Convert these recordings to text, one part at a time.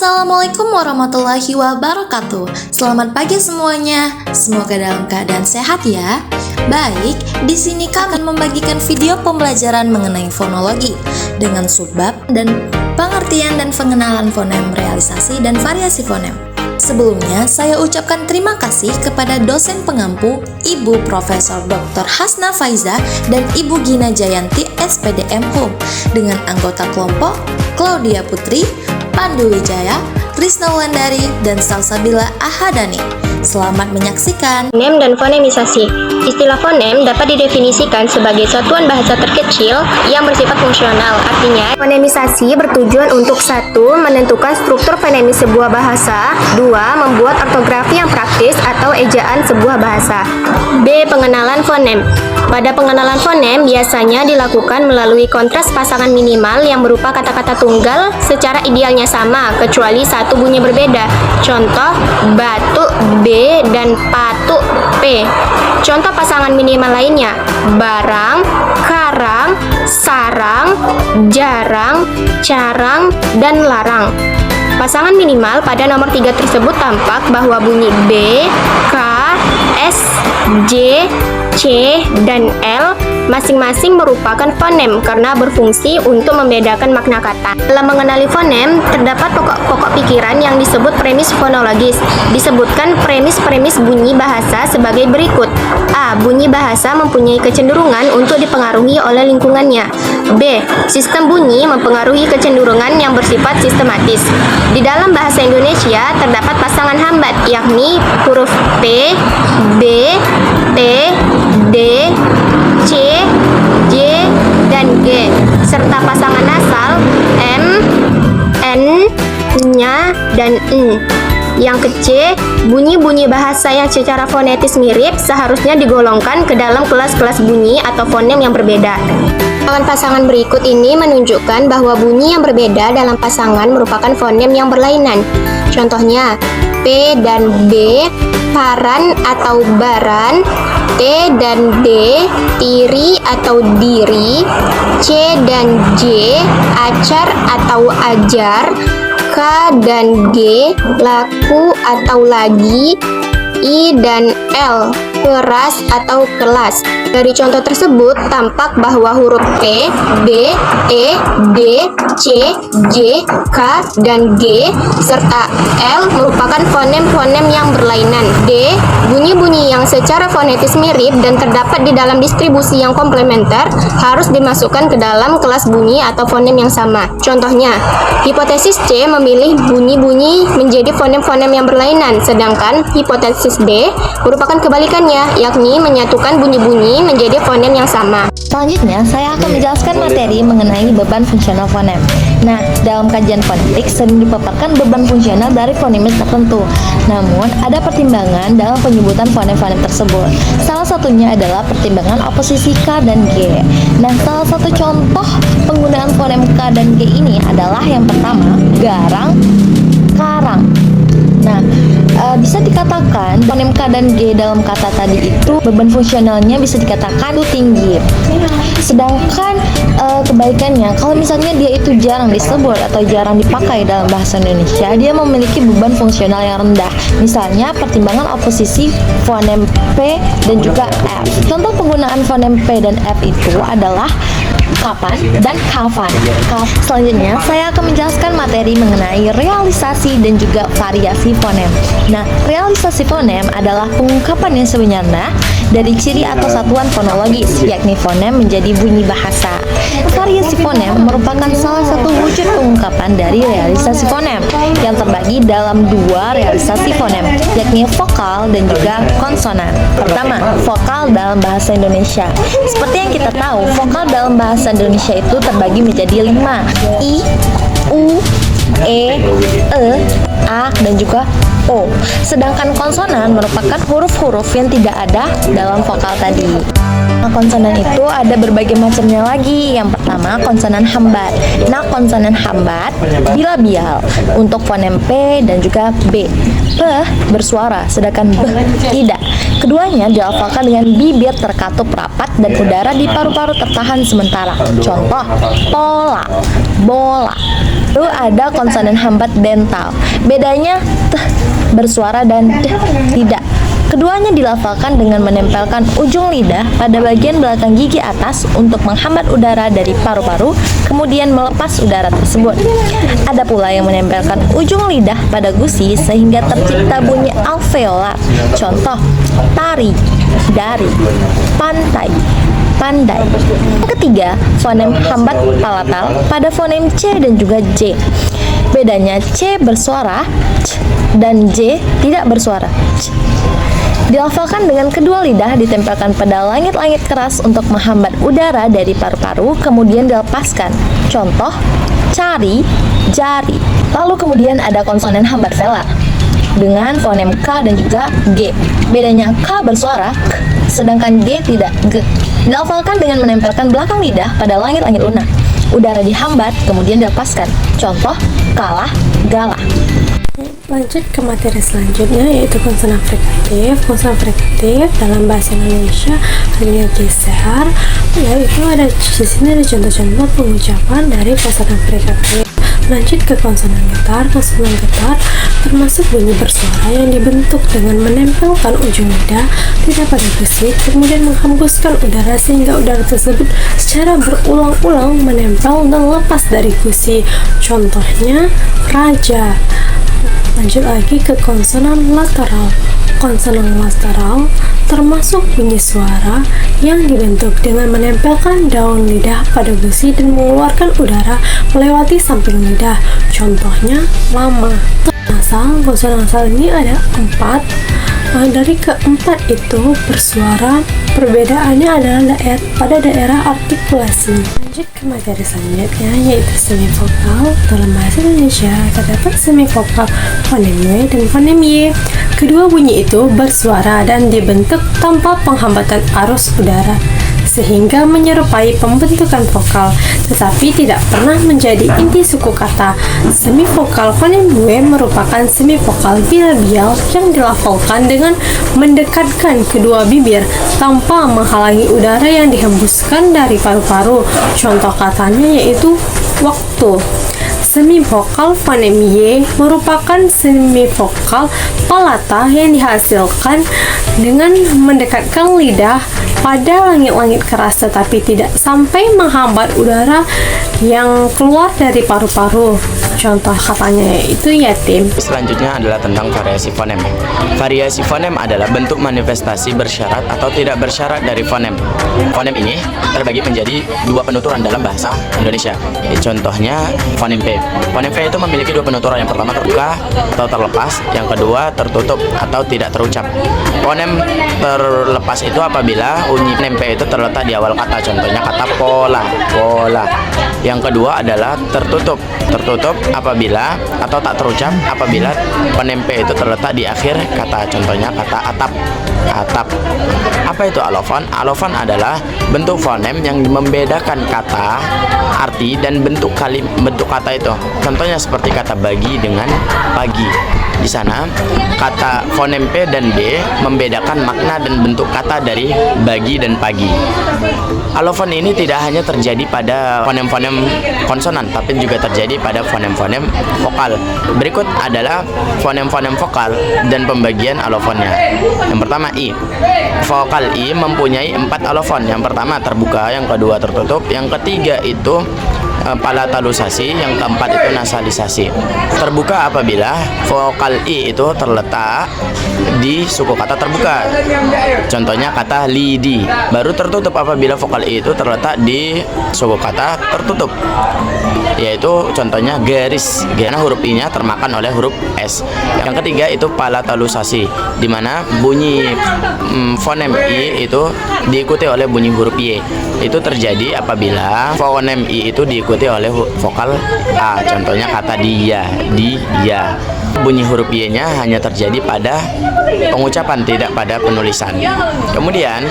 Assalamualaikum warahmatullahi wabarakatuh. Selamat pagi semuanya. Semoga dalam keadaan sehat ya. Baik, di sini kami akan membagikan video pembelajaran mengenai fonologi dengan subbab dan pengertian dan pengenalan fonem, realisasi dan variasi fonem. Sebelumnya, saya ucapkan terima kasih kepada dosen pengampu Ibu Profesor Dr. Hasna Faiza dan Ibu Gina Jayanti SPDM Home dengan anggota kelompok Claudia Putri, Pandu Wijaya, Krisna Wulandari, dan Salsabila Ahadani. Selamat menyaksikan. Fonem dan fonemisasi. Istilah fonem dapat didefinisikan sebagai satuan bahasa terkecil yang bersifat fungsional. Artinya, fonemisasi bertujuan untuk 1. Menentukan struktur fonemis sebuah bahasa. 2. Membuat ortografi yang praktis atau ejaan sebuah bahasa. B. Pengenalan fonem. Pada pengenalan fonem biasanya dilakukan melalui kontras pasangan minimal yang berupa kata-kata tunggal secara idealnya sama, kecuali satu bunyi berbeda. Contoh, batu B dan patu P. Contoh pasangan minimal lainnya, barang, karang, sarang, jarang, carang, dan larang. Pasangan minimal pada nomor 3 tersebut tampak bahwa bunyi B, K, S, J, C, dan L masing-masing merupakan fonem karena berfungsi untuk membedakan makna kata. Dalam mengenali fonem, terdapat pokok-pokok pikiran yang disebut premis fonologis. Disebutkan premis-premis bunyi bahasa sebagai berikut. A. Bunyi bahasa mempunyai kecenderungan untuk dipengaruhi oleh lingkungannya. B. Sistem bunyi mempengaruhi kecenderungan yang bersifat sistematis. Di dalam bahasa Indonesia terdapat pasangan hambat, yakni huruf P, B, T, D, C, J, dan G, serta pasangan nasal M, N, nya, dan N. Yang ke-C, bunyi-bunyi bahasa yang secara fonetis mirip seharusnya digolongkan ke dalam kelas-kelas bunyi atau fonem yang berbeda. Pasangan berikut ini menunjukkan bahwa bunyi yang berbeda dalam pasangan merupakan fonem yang berlainan. Contohnya, P dan B, paran atau baran, T dan D, tiri atau diri, C dan J, acar atau ajar, K dan G, laku atau lagi, I dan L, keras atau kelas. Dari contoh tersebut, tampak bahwa huruf P, B, E, D, C, J, K, dan G, serta L merupakan fonem-fonem yang berlainan. D. Bunyi-bunyi yang secara fonetis mirip dan terdapat di dalam distribusi yang komplementer harus dimasukkan ke dalam kelas bunyi atau fonem yang sama. Contohnya, hipotesis C memilih bunyi-bunyi menjadi fonem-fonem yang berlainan, sedangkan hipotesis B merupakan kebalikannya, yakni menyatukan bunyi-bunyi menjadi fonem yang sama. Selanjutnya, saya akan menjelaskan materi mengenai beban fungsional fonem. Nah, dalam kajian fonetik sering dipaparkan beban fungsional dari fonemis tertentu. Namun, ada pertimbangan dalam penyebutan fonem-fonem tersebut. Salah satunya adalah pertimbangan oposisi K dan G. Nah, salah satu contoh penggunaan fonem K dan G ini adalah yang pertama, garang, karang. Nah, bisa dikatakan fonem K dan G dalam kata tadi itu beban fungsionalnya bisa dikatakan itu tinggi. Sedangkan kebalikannya, kalau misalnya dia itu jarang disebut atau jarang dipakai dalam bahasa Indonesia, dia memiliki beban fungsional yang rendah. Misalnya pertimbangan oposisi fonem P dan juga F. Contoh penggunaan fonem P dan F itu adalah kapan dan kapan. Selanjutnya, saya akan menjelaskan materi mengenai realisasi dan juga variasi fonem. Nah, realisasi fonem adalah pengungkapan yang sebenarnya dari ciri atau satuan fonologis, yakni fonem menjadi bunyi bahasa. Variasi fonem merupakan salah satu wujud pengungkapan dari realisasi fonem yang terbagi dalam dua realisasi fonem, yakni vokal dan juga konsonan. Pertama, vokal dalam bahasa Indonesia. Seperti yang kita tahu, vokal dalam bahasa Indonesia itu terbagi menjadi 5, I, U, E, A, dan juga O. Sedangkan konsonan merupakan huruf-huruf yang tidak ada dalam vokal tadi. Nah, konsonan itu ada berbagai macamnya lagi. Yang pertama, konsonan hambat. Nah, konsonan hambat bilabial untuk fonem P dan juga B. P bersuara, sedangkan B tidak. Keduanya dilafalkan dengan bibir terkatup rapat dan udara di paru-paru tertahan sementara. Contoh, pola, bola, Lalu ada konsonan hambat dental. Bedanya t bersuara dan d tidak. Keduanya dilafalkan dengan menempelkan ujung lidah pada bagian belakang gigi atas untuk menghambat udara dari paru-paru, kemudian melepas udara tersebut. Ada pula yang menempelkan ujung lidah pada gusi sehingga tercipta bunyi alveolar. Contoh, tari, dari, pantai, pandai. Yang ketiga, fonem hambat palatal pada fonem C dan juga J. Bedanya C bersuara C dan J tidak bersuara C. Dilafalkan dengan kedua lidah ditempelkan pada langit-langit keras untuk menghambat udara dari paru-paru, kemudian dilepaskan. Contoh, cari, jari. Lalu kemudian ada konsonan hambat velar dengan fonem K dan juga G. Bedanya K bersuara K, sedangkan G tidak G. Dilafalkan dengan menempelkan belakang lidah pada langit-langit lunak. Udara dihambat, kemudian dilepaskan. Contoh, kalah, galah. Lanjut ke materi selanjutnya, yaitu konsonan frikatif. Konsonan frikatif dalam bahasa Indonesia artinya geser, yaitu di sini ada contoh-contoh pengucapan dari konsonan frikatif. Lanjut ke konsonan getar. Konsonan getar termasuk bunyi bersuara yang dibentuk dengan menempelkan ujung lidah tidak pada gusi, kemudian menghembuskan udara sehingga udara tersebut secara berulang-ulang menempel dan lepas dari gusi. Contohnya, raja. Lanjut lagi ke konsonan lateral. Konsonan lateral termasuk bunyi suara yang dibentuk dengan menempelkan daun lidah pada gusi dan mengeluarkan udara melewati samping lidah. Contohnya, lama. Konsonan nasal ini ada 4. Dari keempat itu bersuara, perbedaannya adalah pada daerah artikulasi. Lanjut ke materi selanjutnya, yaitu semivokal. Dalam bahasa Indonesia terdapat semivokal fonem W dan fonem Y. Kedua bunyi itu bersuara dan dibentuk tanpa penghambatan arus udara, sehingga menyerupai pembentukan vokal, tetapi tidak pernah menjadi inti suku kata. Semivokal fonem W merupakan semivokal bilabial yang dilafalkan dengan mendekatkan kedua bibir tanpa menghalangi udara yang dihembuskan dari paru-paru. Contoh katanya yaitu waktu. Semivokal fonem Y merupakan semivokal palata yang dihasilkan dengan mendekatkan lidah pada langit-langit keras tetapi tidak sampai menghambat udara yang keluar dari paru-paru. Contoh katanya yaitu yatim. Selanjutnya adalah tentang variasi fonem. Variasi fonem adalah bentuk manifestasi bersyarat atau tidak bersyarat dari fonem. Fonem ini terbagi menjadi 2 penuturan dalam bahasa Indonesia. Contohnya fonem P. Fonem P itu memiliki 2 penuturan. Yang pertama terbuka atau terlepas, yang kedua tertutup atau tidak terucap. Fonem terlepas itu apabila bunyi fonem P itu terletak di awal kata. Contohnya kata pola, pola. Yang kedua adalah tertutup. Tertutup apabila atau tak terucap apabila fonem P itu terletak di akhir kata. Contohnya kata atap, atap. Apa itu alofon? Alofon adalah bentuk fonem yang membedakan kata, arti dan bentuk kata itu. Contohnya seperti kata bagi dengan pagi. Di sana kata fonem P dan B membedakan makna dan bentuk kata dari bagi dan pagi. Alofon ini tidak hanya terjadi pada fonem-fonem konsonan, tapi juga terjadi pada fonem-fonem vokal. Berikut adalah fonem-fonem vokal dan pembagian alofonnya. Yang pertama I. Vokal I mempunyai 4 alofon. Yang pertama terbuka, yang kedua tertutup, yang ketiga itu palatalisasi, yang keempat itu nasalisasi. Terbuka apabila vokal I itu terletak di suku kata terbuka. Contohnya kata lidi. Baru tertutup apabila vokal I itu terletak di suku kata tertutup. Yaitu contohnya garis, karena huruf I-nya termakan oleh huruf S. Yang ketiga itu palatalisasi, di mana bunyi fonem I itu diikuti oleh bunyi huruf Y. Itu terjadi apabila fonem I itu diikuti oleh vokal A. Contohnya kata dia, dia. bunyi huruf Y-nya hanya terjadi pada pengucapan, tidak pada penulisan. Kemudian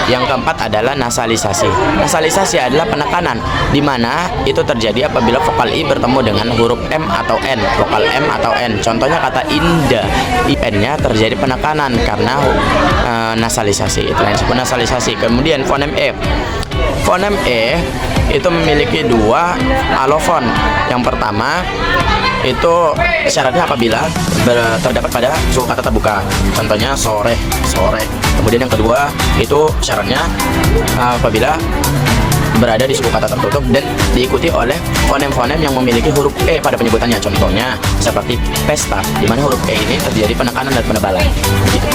yang keempat adalah nasalisasi. Nasalisasi adalah penekanan, di mana itu terjadi apabila vokal I bertemu dengan huruf M atau N, vokal M atau N. Contohnya kata indah, IN-nya terjadi penekanan karena nasalisasi. Itu yang disebut nasalisasi. Kemudian fonem E. Fonem E itu memiliki dua alofon. Yang pertama itu syaratnya apabila terdapat pada suku kata terbuka, contohnya sore, sore. Kemudian yang kedua itu syaratnya apabila berada di suku kata tertutup dan diikuti oleh fonem-fonem yang memiliki huruf E pada penyebutannya. Contohnya seperti pesta, di mana huruf E ini terjadi penekanan dan penebalan. Gitu.